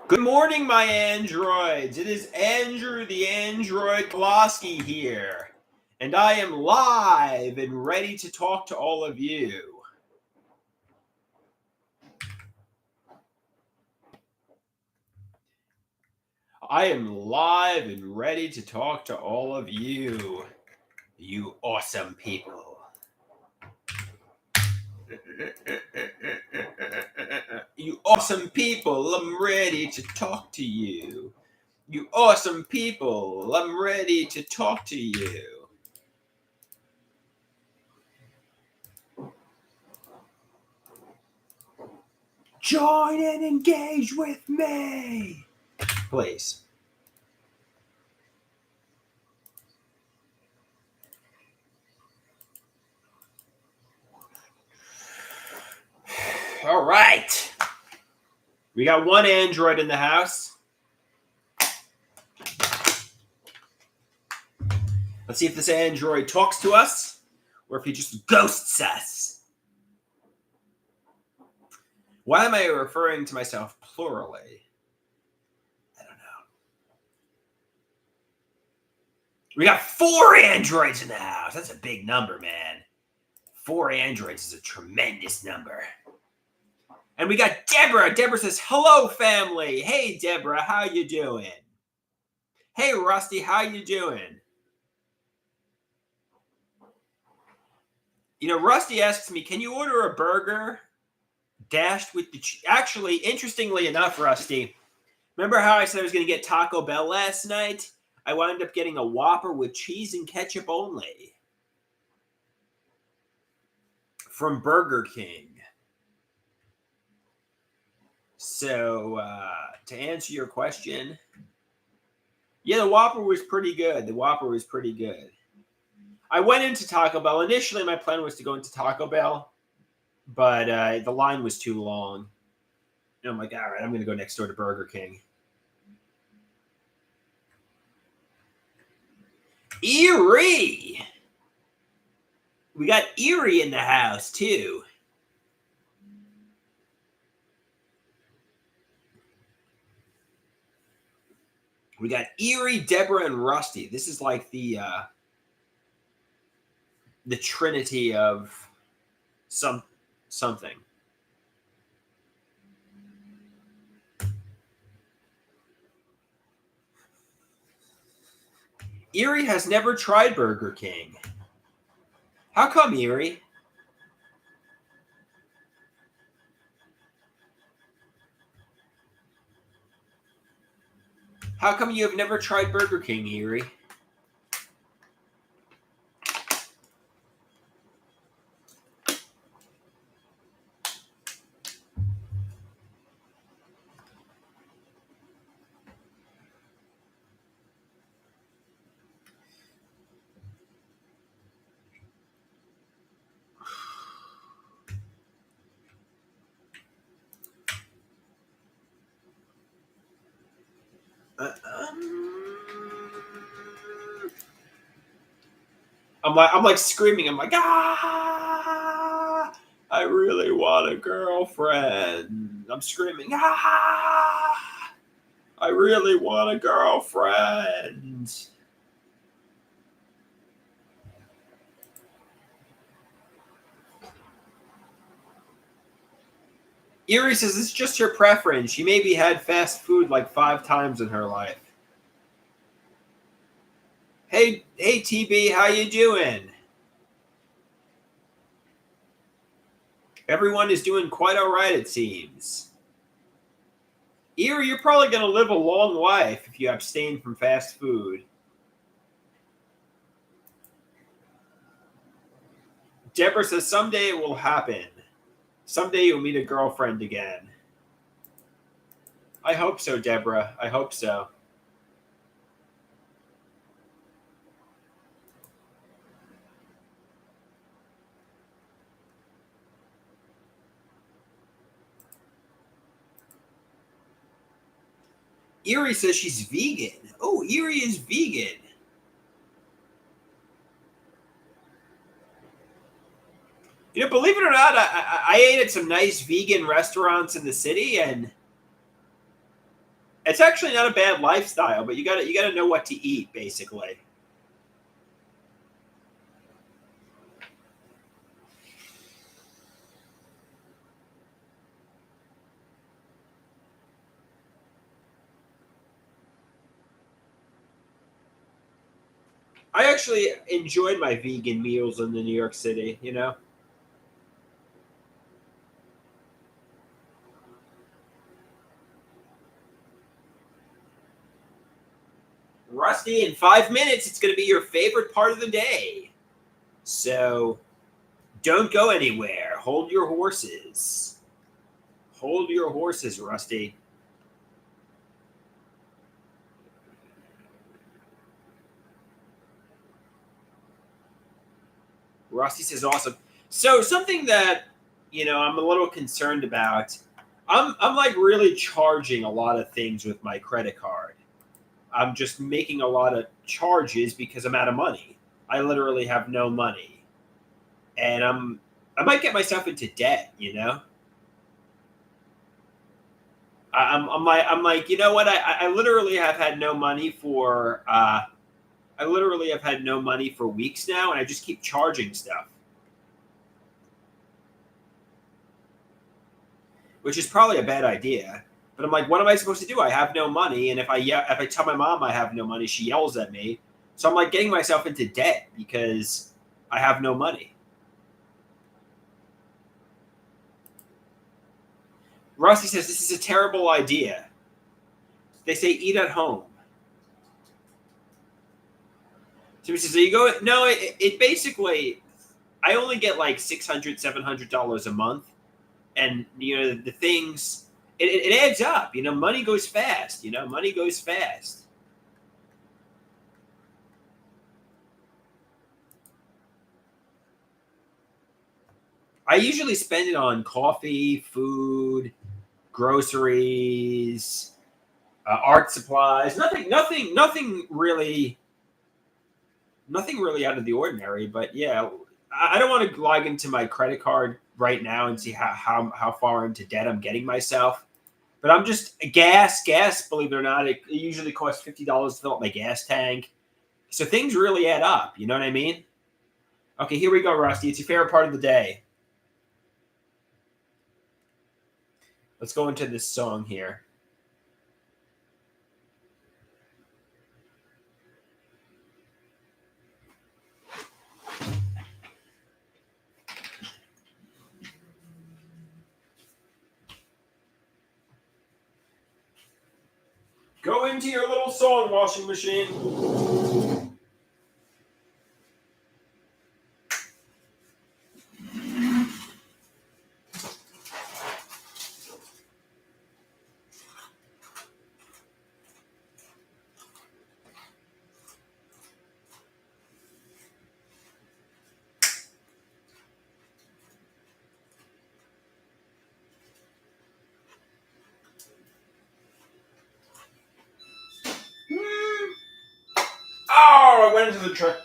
Good morning, my androids. It is Andrew the Android Koloski here, and I am live and ready to talk to all of you. I am live and ready to talk to all of you, you awesome people. You awesome people, I'm ready to talk to you. You awesome people, I'm ready to talk to you. Join and engage with me, please. All right. We got one android in the house. Let's see if this android talks to us or if he just ghosts us. Why am I referring to myself plurally? I don't know. We got 4 androids in the house. That's a big number, man. 4 androids is a tremendous number. And we got Deborah. Deborah says, hello, family. Hey, Deborah, how you doing? Hey, Rusty, how you doing? You know, Rusty asks me, can you order a burger dashed with the Actually, interestingly enough, Rusty, remember how I said I was going to get Taco Bell last night? I wound up getting a Whopper with cheese and ketchup only from Burger King. So, to answer your question, yeah, the Whopper was pretty good. I went into Taco Bell. Initially, my plan was to go into Taco Bell, but the line was too long. And I'm like, all right, I'm going to go next door to Burger King. Erie! We got Erie in the house, too. We got Erie, Deborah, and Rusty. This is like the trinity of something. Erie has never tried Burger King. How come, Erie? How come you have never tried Burger King, Erie? I'm like screaming. I'm like, ah! I really want a girlfriend. I'm screaming, ah! I really want a girlfriend. Erie says it's just her preference. She maybe had fast food like 5 times in her life. Hey, TB, how you doing? Everyone is doing quite all right, it seems. Erie, you're probably going to live a long life if you abstain from fast food. Deborah says someday it will happen. Someday you'll meet a girlfriend again. I hope so, Deborah. I hope so. Erie says she's vegan. Oh, Erie is vegan. You know, believe it or not, I ate at some nice vegan restaurants in the city, and It's actually not a bad lifestyle, but you gotta know what to eat, basically. I actually enjoyed my vegan meals in the New York City, you know? Rusty, in 5 minutes, it's going to be your favorite part of the day. So don't go anywhere. Hold your horses. Hold your horses, Rusty. Rusty says awesome. So something that I'm a little concerned about. I'm like really charging a lot of things with my credit card. I'm just making a lot of charges because I'm out of money. I literally have no money, and I might get myself into debt. I'm like, you know what? I literally have had no money for I literally have had no money for weeks now, and I just keep charging stuff, which is probably a bad idea. But I'm like, what am I supposed to do? I have no money, and if I tell my mom I have no money, she yells at me. So I'm like getting myself into debt because I have no money. Rusty says this is a terrible idea. They say eat at home. So he says, so you go. No, it basically, I only get like $600, $700 a month, and the things, it adds up. Money goes fast. Money goes fast. I usually spend it on coffee, food, groceries, art supplies. Nothing really out of the ordinary. But yeah, I don't want to log into my credit card right now and see how far into debt I'm getting myself. But I'm just gas. Gas, believe it or not, it usually costs $50 to fill up my gas tank. So things really add up. You know what I mean? Okay, here we go, Rusty. It's your favorite part of the day. Let's go into this song here. Go into your little song washing machine. Oh, I went into the truck.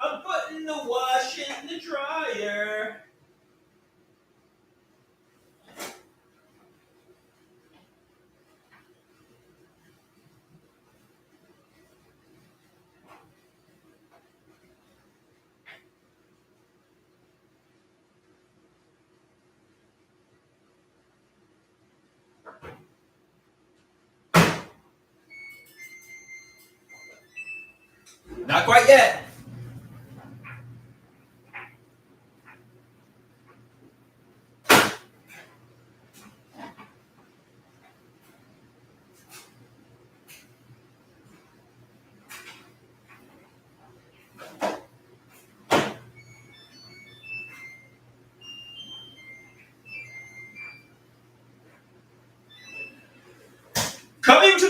I'm putting the wash in the dryer. Not quite yet.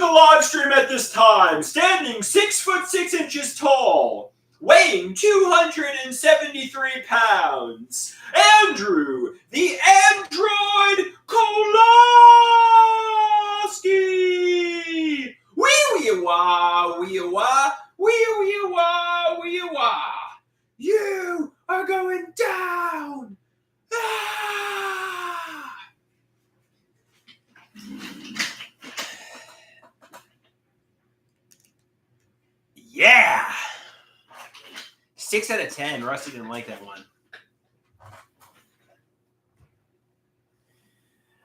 the live stream at this time, standing 6'6" tall, weighing 273 pounds, Andrew, the Android Koloski! Wee-wee-wah, wee-wah, wee-wee-wah, wee-wah. You are going down! Ah! Yeah! 6 out of 10. Rusty didn't like that one.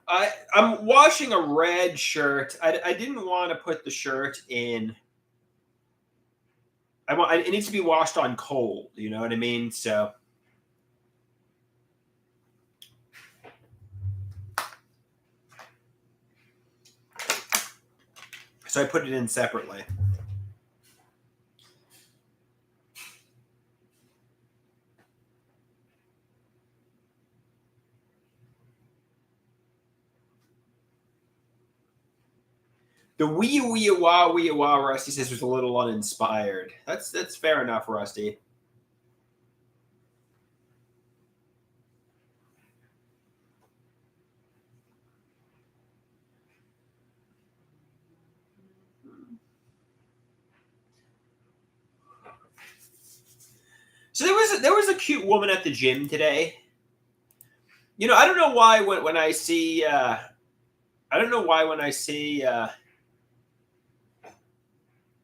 I'm washing a red shirt. I didn't want to put the shirt in. It needs to be washed on cold. You know what I mean? So I put it in separately. The wee wah Rusty says was a little uninspired. That's fair enough, Rusty. So there was a cute woman at the gym today. You know, I don't know why when I see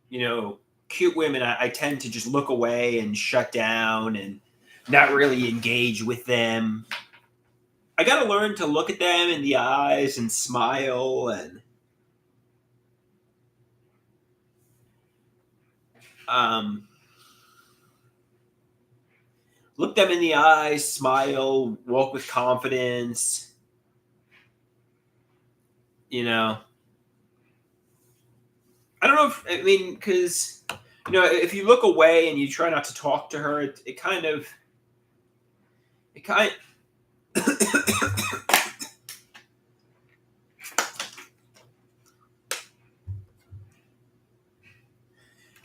you know, cute women, I tend to just look away and shut down and not really engage with them. I got to learn to look at them in the eyes and smile and look them in the eyes, smile, walk with confidence. You know, I don't know because, you know, if you look away and you try not to talk to her, it kind of.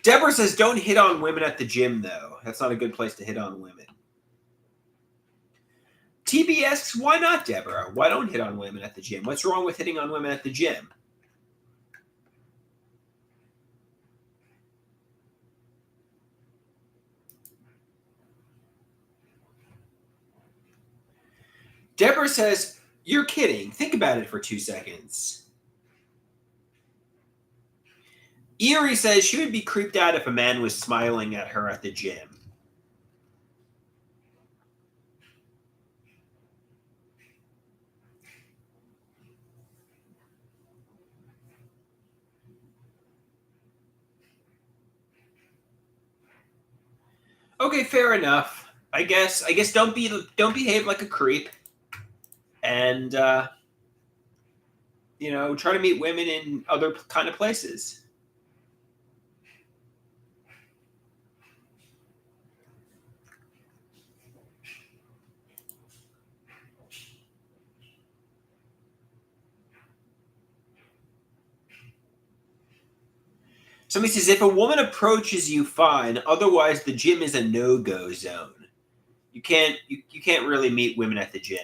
Deborah says, don't hit on women at the gym, though. That's not a good place to hit on women. TB asks, why not, Deborah? Why don't hit on women at the gym? What's wrong with hitting on women at the gym? Deborah says, you're kidding. Think about it for 2 seconds. Erie says she would be creeped out if a man was smiling at her at the gym. Okay, fair enough. I guess don't behave like a creep. And you know, try to meet women in other kind of places. Somebody says, if a woman approaches you, fine. Otherwise, the gym is a no-go zone. You can't really meet women at the gym.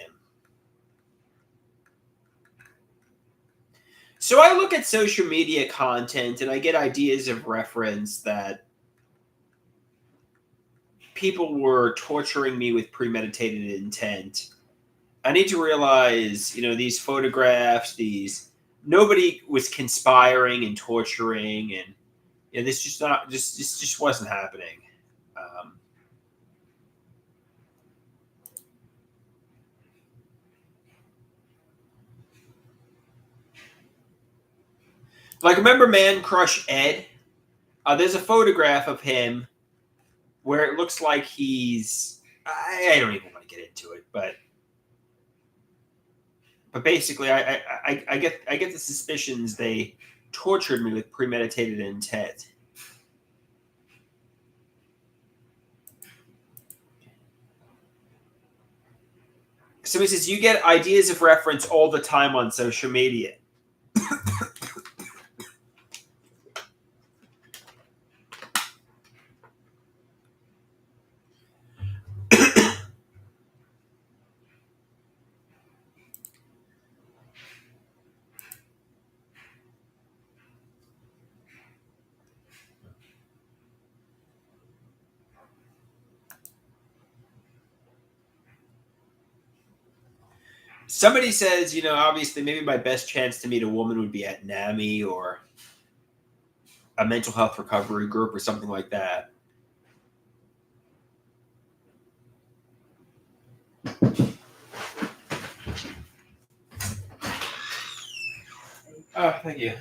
So I look at social media content and I get ideas of reference that people were torturing me with premeditated intent. I need to realize, you know, these photographs, nobody was conspiring and torturing, and you know, this just wasn't happening. Like, remember Man Crush Ed? There's a photograph of him where it looks like he's. I don't even want to get into it, but basically, I get the suspicions they tortured me with premeditated intent. Somebody says, you get ideas of reference all the time on social media. Somebody says, obviously maybe my best chance to meet a woman would be at NAMI or a mental health recovery group or something like that. Oh, thank you.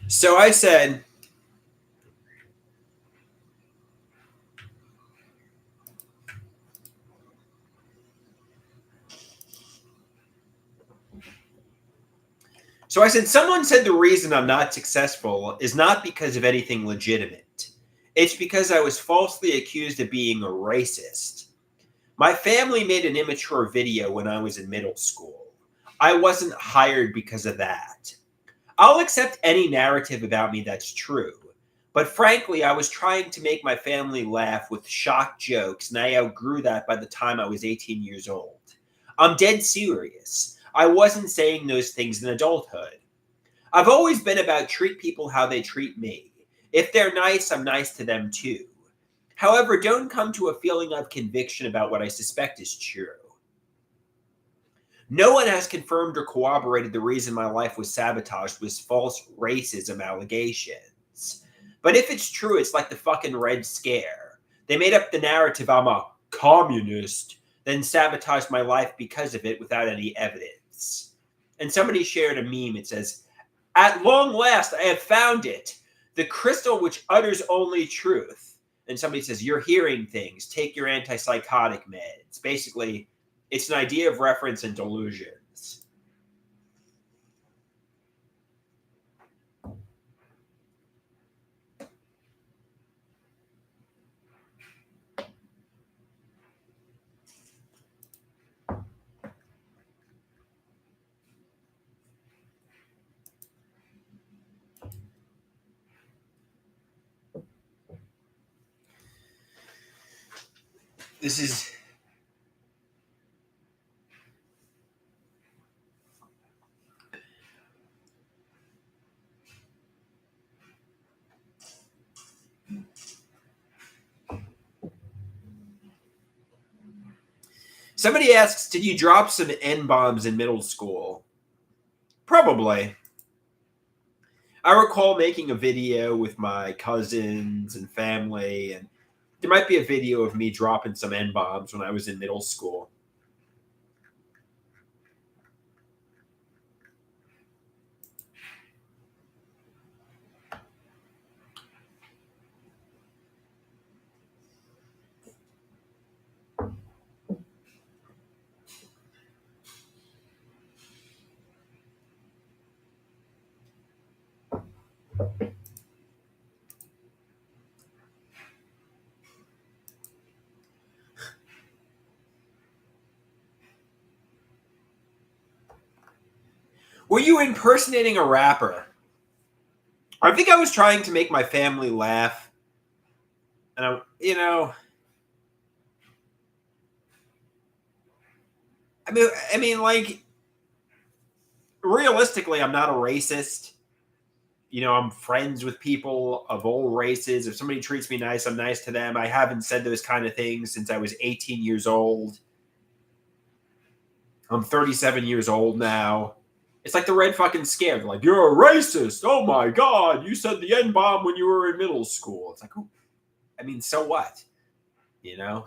So I said, someone said the reason I'm not successful is not because of anything legitimate. It's because I was falsely accused of being a racist. My family made an immature video when I was in middle school. I wasn't hired because of that. I'll accept any narrative about me that's true. But frankly, I was trying to make my family laugh with shock jokes, and I outgrew that by the time I was 18 years old. I'm dead serious. I wasn't saying those things in adulthood. I've always been about treat people how they treat me. If they're nice, I'm nice to them too. However, don't come to a feeling of conviction about what I suspect is true. No one has confirmed or corroborated the reason my life was sabotaged with false racism allegations. But if it's true, it's like the fucking Red Scare. They made up the narrative I'm a communist, then sabotaged my life because of it without any evidence. And somebody shared a meme. It says, "At long last, I have found it. The crystal which utters only truth." And somebody says, "You're hearing things. Take your antipsychotic meds." Basically, it's an idea of reference and delusions. This is somebody asks, did you drop some N-bombs in middle school? Probably. I recall making a video with my cousins and family, and there might be a video of me dropping some N-bombs when I was in middle school. Were you impersonating a rapper? I think I was trying to make my family laugh. And I mean, like, realistically, I'm not a racist. I'm friends with people of all races. If somebody treats me nice, I'm nice to them. I haven't said those kind of things since I was 18 years old. I'm 37 years old now. It's like the Red fucking Scare. They're like, you're a racist. Oh my God. You said the N-bomb when you were in middle school. It's like, I mean, so what? You know?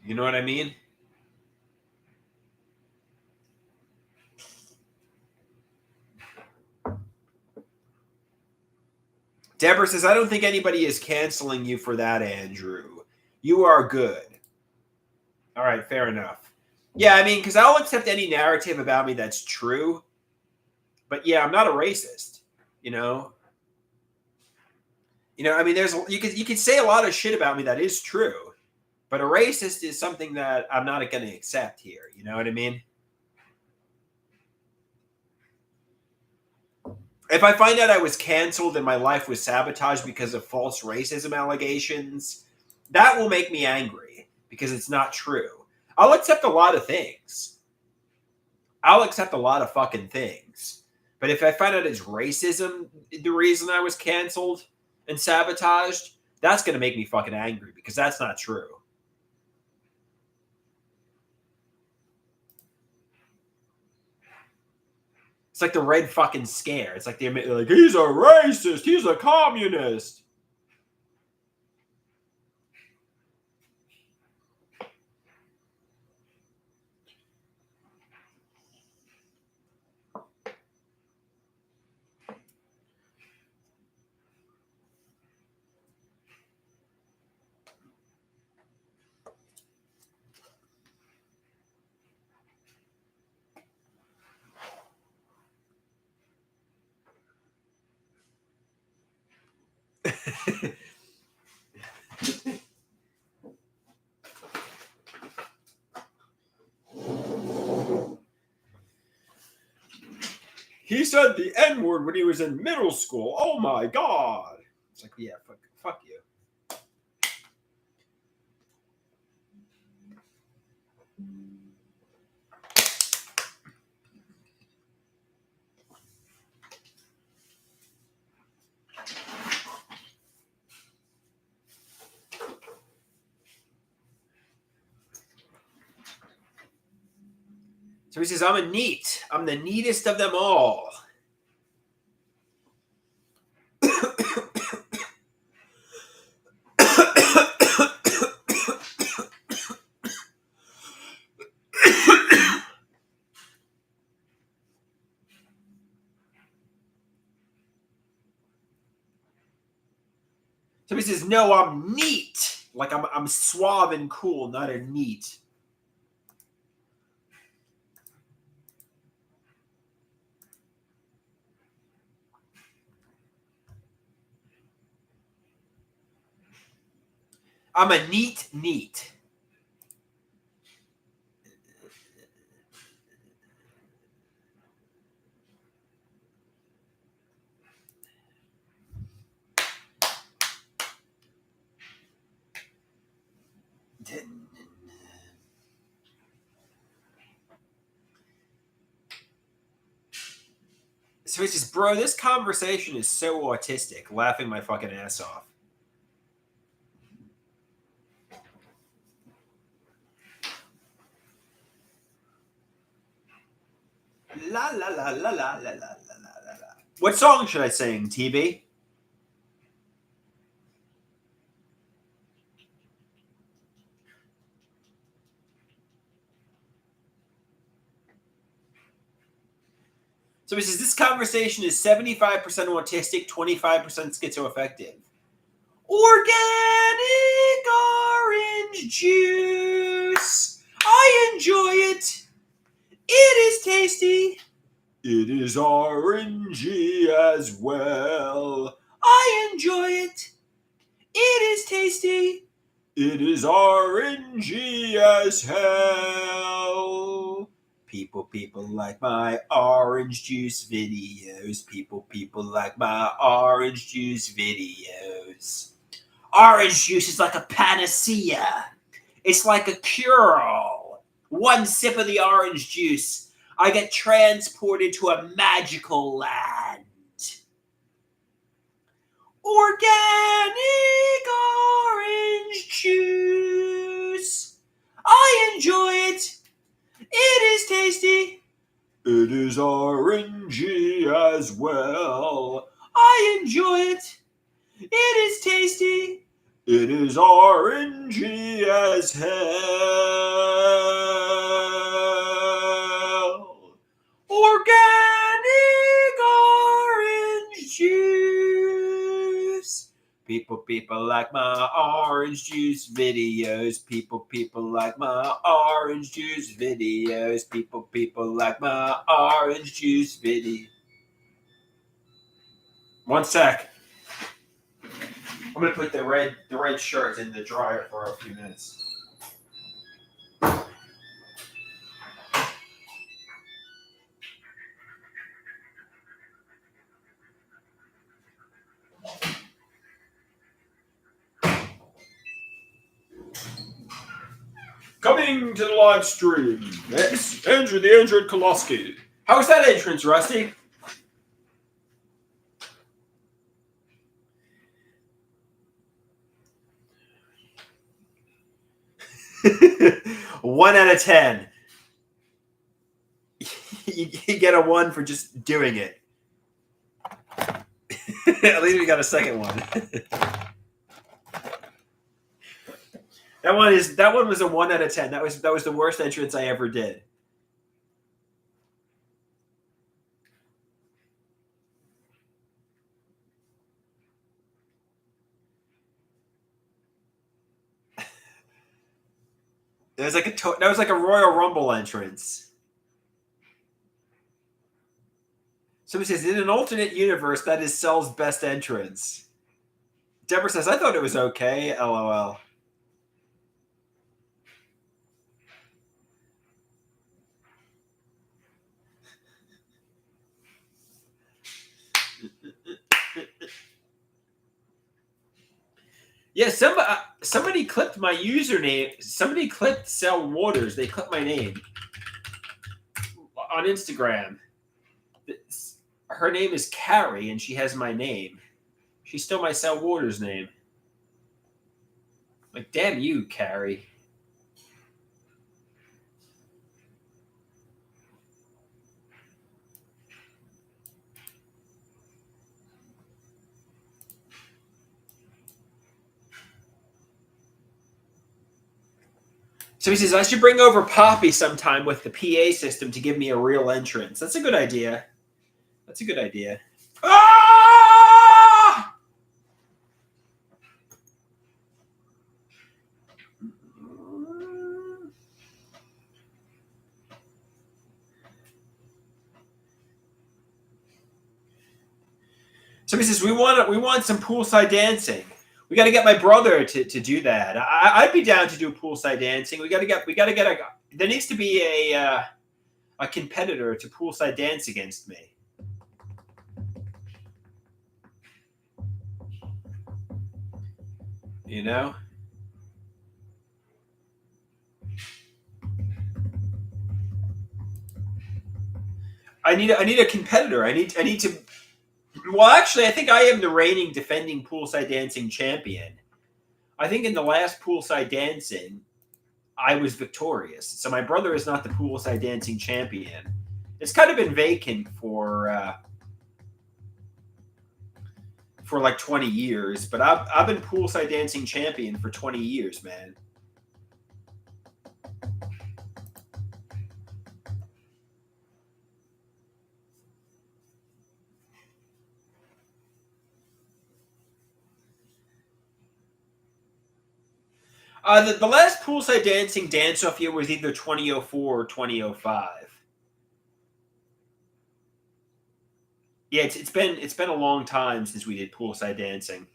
You know what I mean? Deborah says, I don't think anybody is canceling you for that, Andrew. You are good. All right, fair enough. Yeah, I mean, because I'll accept any narrative about me that's true. But yeah, I'm not a racist. I mean, you could say a lot of shit about me that is true, but a racist is something that I'm not going to accept here. You know what I mean? If I find out I was canceled and my life was sabotaged because of false racism allegations, That will make me angry because it's not true. I'll accept a lot of things. I'll accept a lot of fucking things. But if I find out it's racism, the reason I was canceled and sabotaged, that's going to make me fucking angry because that's not true. It's like the Red fucking Scare. It's like they're like, he's a racist. He's a communist. He said the N-word when he was in middle school. Oh my God. It's like, yeah, fuck you. So he says, I'm a neat. I'm the neatest of them all. So he says, no, I'm neat. Like I'm suave and cool, not a neat. I'm a neat. So he says, bro, this conversation is so autistic, laughing my fucking ass off. La la la la la la la la la. What song should I sing, TB? So he says, this conversation is 75% autistic, 25% schizoaffective. Organic orange juice. I enjoy it. It is tasty. It is orangey as well. I enjoy it. It is tasty. It is orangey as hell. People like my orange juice videos. People like my orange juice videos. Orange juice is like a panacea. It's like a cure-all. One sip of the orange juice, I get transported to a magical land. Organic orange juice. I enjoy it. It is tasty. It is orangey as well. I enjoy it. It is tasty. It is orangey as hell. Organic orange juice. People like my orange juice videos. People like my orange juice videos. People like my orange juice video. One sec. I'm gonna put the red shirt in the dryer for a few minutes. Coming to the live stream, it's Andrew the Android Koloski. How was that entrance, Rusty? One out of 10. You get a 1 for just doing it. At least we got a second one. That one was a 1 out of 10. That was the worst entrance I ever did. That was like a Royal Rumble entrance. Somebody says, in an alternate universe, that is Cell's best entrance. Deborah says, I thought it was okay. LOL. Yeah, somebody clipped my username. Somebody clipped Cell Waters. They clipped my name on Instagram. Her name is Carrie, and she has my name. She stole my Cell Waters name. Like, damn you, Carrie. So he says, I should bring over Poppy sometime with the PA system to give me a real entrance. That's a good idea. That's a good idea. Ah! Somebody says, we want some poolside dancing. We got to get my brother to do that. I'd be down to do poolside dancing. We got to get there needs to be a competitor to poolside dance against me. You know? I need a competitor. I need to. Well, actually, I think I am the reigning defending poolside dancing champion. I think in the last poolside dancing, I was victorious. So my brother is not the poolside dancing champion. It's kind of been vacant for like 20 years, but I've been poolside dancing champion for 20 years, man. The last poolside dancing dance-off year was either 2004 or 2005. Yeah, it's been a long time since we did poolside dancing.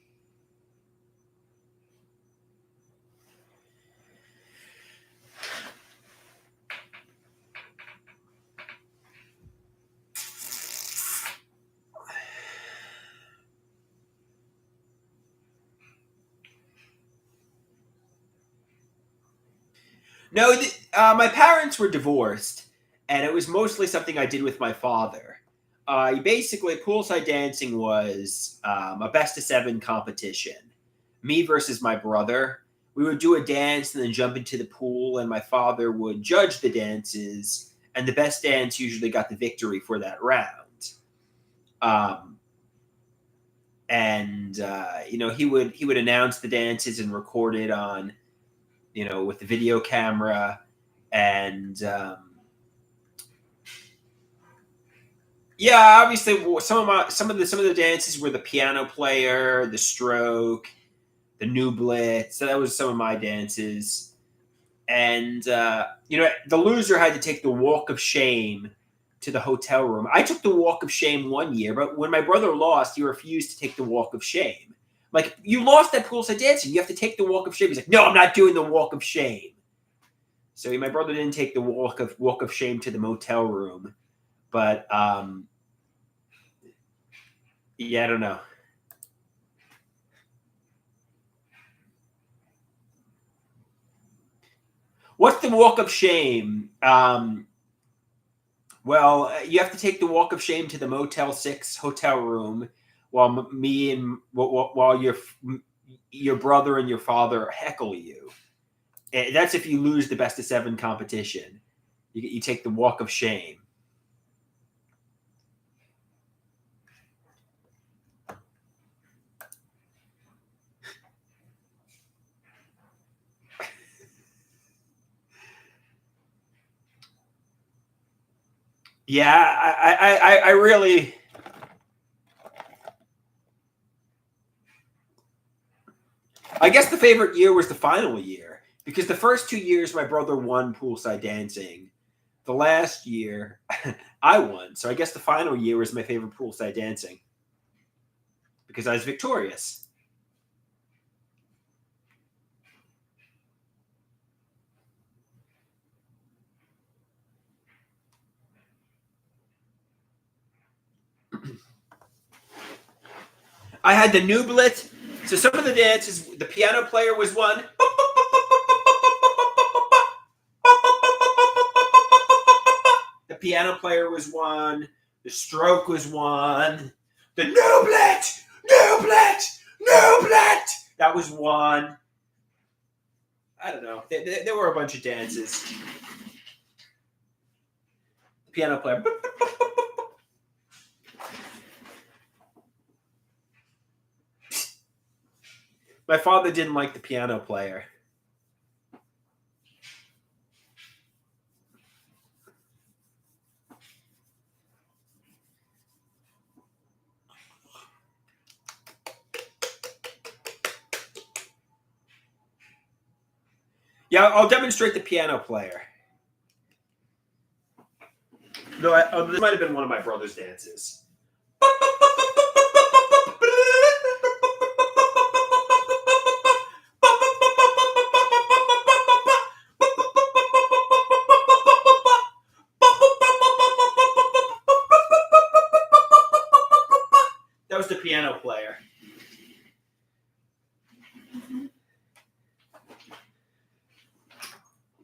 No, my parents were divorced, and it was mostly something I did with my father. Basically, poolside dancing was a best of 7 competition. Me versus my brother. We would do a dance and then jump into the pool, and my father would judge the dances, and the best dance usually got the victory for that round. And he would announce the dances and record it on, with the video camera, and yeah, obviously some of the dances were the piano player, the stroke, the new blitz. So that was some of my dances, and the loser had to take the walk of shame to the hotel room. I took the walk of shame one year, but when my brother lost, he refused to take the walk of shame. Like, you lost that poolside dancing, you have to take the walk of shame. He's like, no, I'm not doing the walk of shame. So my brother didn't take the walk of shame to the motel room, but yeah, I don't know. What's the walk of shame? Well, you have to take the walk of shame to the Motel 6 hotel room while while your brother and your father heckle you. And that's if you lose the best of 7 competition. You take the walk of shame. Yeah, I really. I guess the favorite year was the final year because the first 2 years my brother won poolside dancing. The last year I won, so I guess the final year was my favorite poolside dancing because I was victorious. I had the Nublet. So some of the dances, the piano player was one. The piano player was one. The stroke was one. The Nublet, Nublet, Nublet. That was one. I don't know. There were a bunch of dances. The piano player. My father didn't like the piano player. Yeah, I'll demonstrate the piano player. No, this might have been one of my brother's dances. That was the piano player.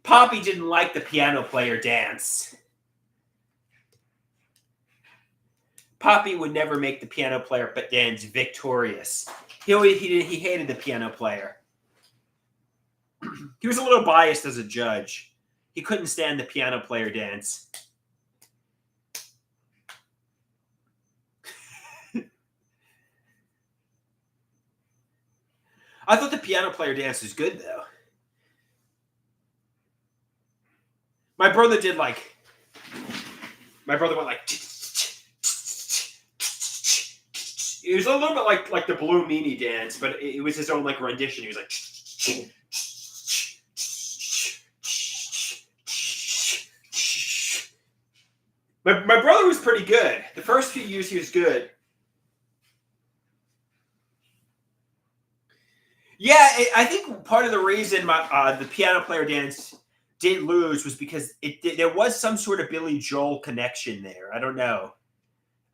Poppy didn't like the piano player dance. Poppy would never make the piano player dance victorious. He hated the piano player. He was a little biased as a judge. He couldn't stand the piano player dance. I thought the piano player dance was good, though. My brother did like. My brother went like. It was a little bit like the Blue Meanie dance, but it was his own like rendition. He was like. My brother was pretty good. The first few years he was good. Yeah, I think part of the reason the piano player dance did lose was because there was some sort of Billy Joel connection there. I don't know.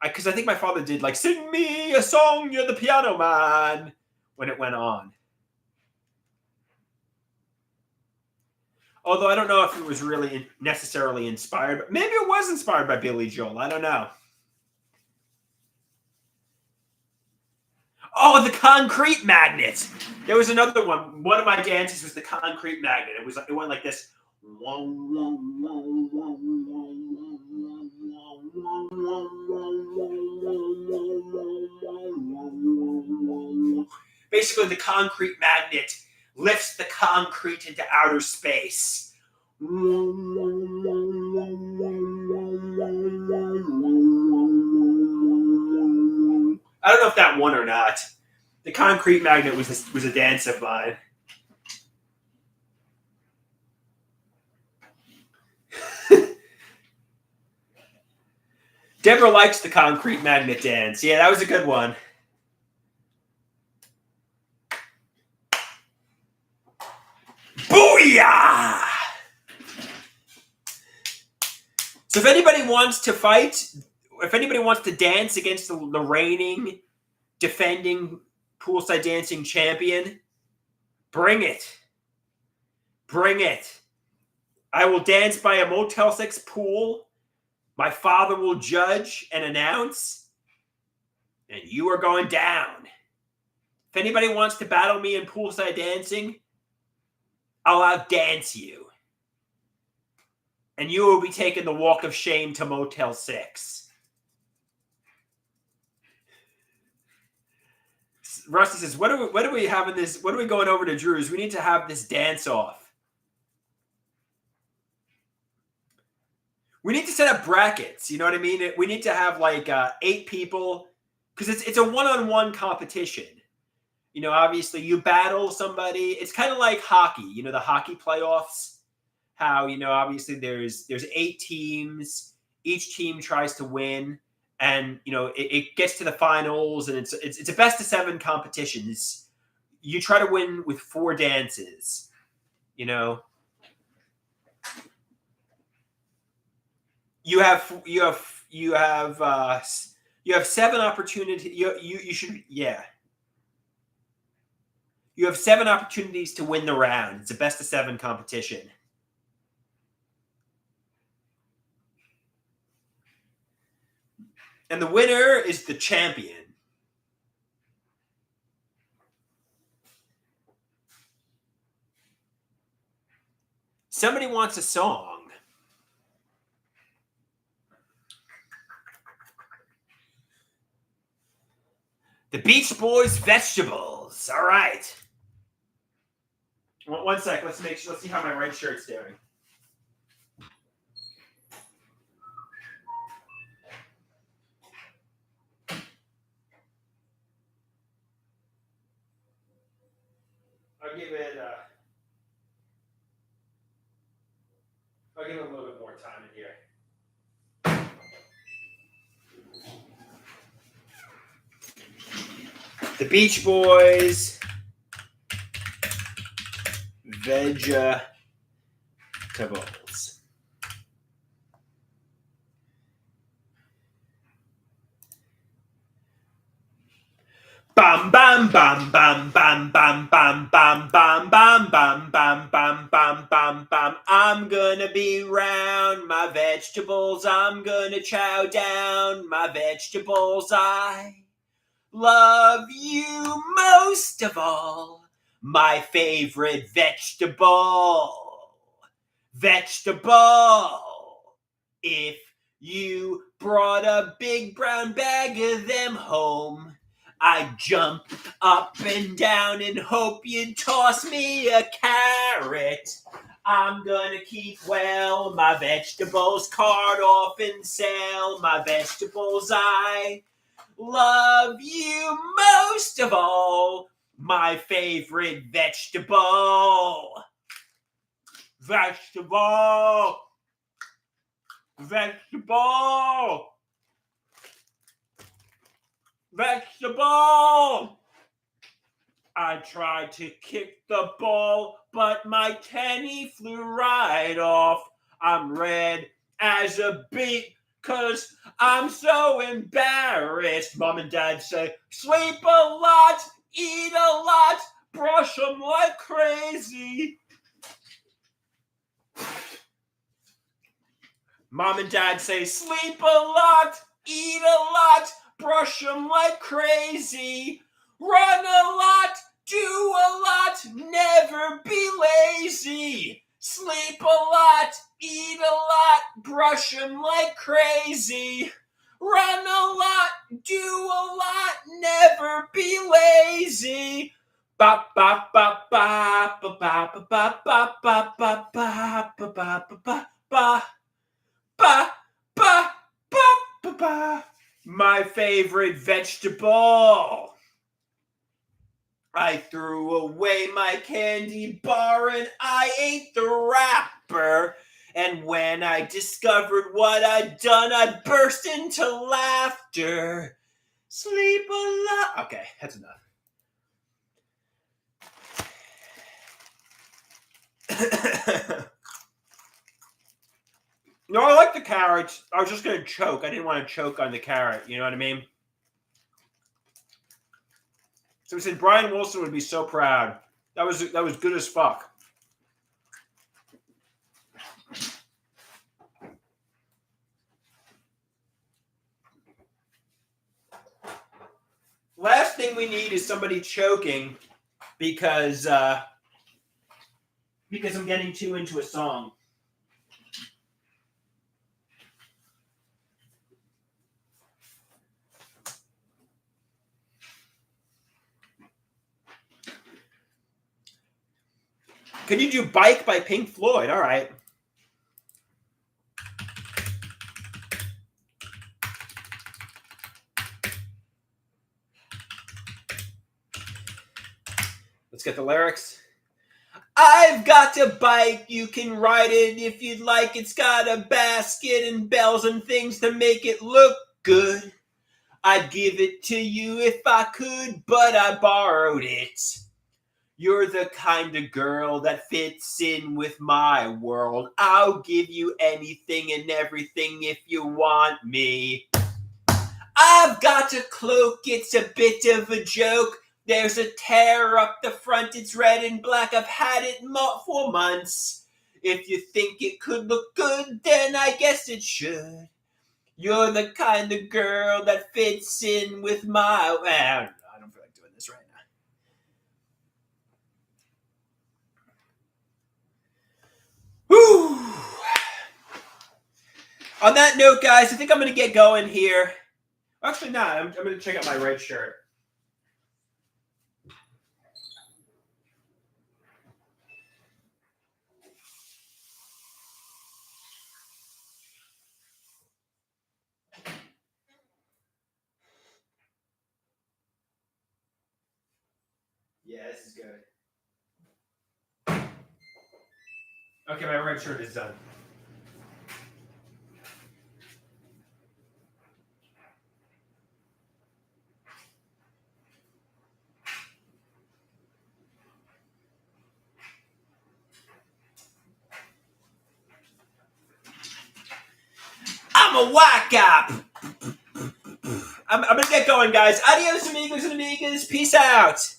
Because I think my father did like "Sing me a song, you're the piano man" when it went on. Although I don't know if it was really necessarily inspired, but maybe it was inspired by Billy Joel. I don't know. Oh, the concrete magnet. There was another one. One of my dances was the concrete magnet. It went like this. Basically, the concrete magnet lifts the concrete into outer space. I don't know if that won or not. The concrete magnet was a dance of mine. Deborah likes the concrete magnet dance. Yeah, that was a good one. Booyah! So if anybody wants to fight, if anybody wants to dance against the reigning, defending poolside dancing champion, bring it. Bring it. I will dance by a Motel 6 pool. My father will judge and announce, and you are going down. If anybody wants to battle me in poolside dancing, I'll outdance you. And you will be taking the walk of shame to Motel 6. Rusty says, what are we having this? What are we going over to Drew's? We need to have this dance off. We need to set up brackets. You know what I mean? We need to have like 8 people, because it's a one-on-one competition. You know, obviously you battle somebody. It's kind of like hockey. You know, the hockey playoffs. How, you know, obviously there's 8 teams. Each team tries to win, and you know it gets to the finals, and it's a best of 7 competition. You try to win with 4 dances. You know, you have 7 opportunities. You should, yeah. You have 7 opportunities to win the round. It's a best of 7 competition. And the winner is the champion. Somebody wants a song. The Beach Boys Vegetables. All right. One sec. Let's see how my right shirt's doing. I'll give it a little bit more time in here. The Beach Boys Vegetables. Bam bam bam bam bam bam bam bam bam bam bam bam bam bam bam bam. I'm gonna be round my vegetables. I'm gonna chow down my vegetables. I love you most of all. My favorite vegetable. Vegetable. If you brought a big brown bag of them home, I'd jump up and down and hope you'd toss me a carrot. I'm gonna keep well my vegetables, cart off and sell my vegetables. I love you most of all, my favorite vegetable. Vegetable. Vegetable. Vegetable. I tried to kick the ball, but my tenny flew right off. I'm red as a beet, 'cause I'm so embarrassed. Mom and Dad say, sleep a lot, eat a lot, brush them like crazy. Mom and Dad say, sleep a lot, eat a lot, brush them like crazy. Run a lot, do a lot, never be lazy. Sleep a lot, eat a lot, brush them like crazy. Run a lot, do a lot, never be lazy. Ba ba ba ba ba ba ba ba ba ba ba ba ba ba ba ba. Ba, ba, ba, ba, ba. My favorite vegetable. I threw away my candy bar and I ate the wrapper. And when I discovered what I'd done, I burst into laughter. Sleep a lot. Okay, that's enough. No, I like the carrots. I was just going to choke. I didn't want to choke on the carrot. You know what I mean? So we said Brian Wilson would be so proud. That was good as fuck. thing we need is somebody choking because I'm getting too into a song. Can you do Bike by Pink Floyd? All right. Let's get the lyrics. I've got a bike, you can ride it if you'd like. It's got a basket and bells and things to make it look good. I'd give it to you if I could, but I borrowed it. You're the kind of girl that fits in with my world. I'll give you anything and everything if you want me. I've got a cloak, it's a bit of a joke. There's a tear up the front, it's red and black. I've had it for months. If you think it could look good, then I guess it should. You're the kind of girl that fits in with my... I don't feel like doing this right now. Whew! On that note, guys, I think I'm going to get going here. Actually, not. I'm going to check out my red shirt. Yeah, this is good. Okay, my red shirt is done. I'm a white cop. I'm going to get going, guys. Adios, amigos and amigas. Peace out.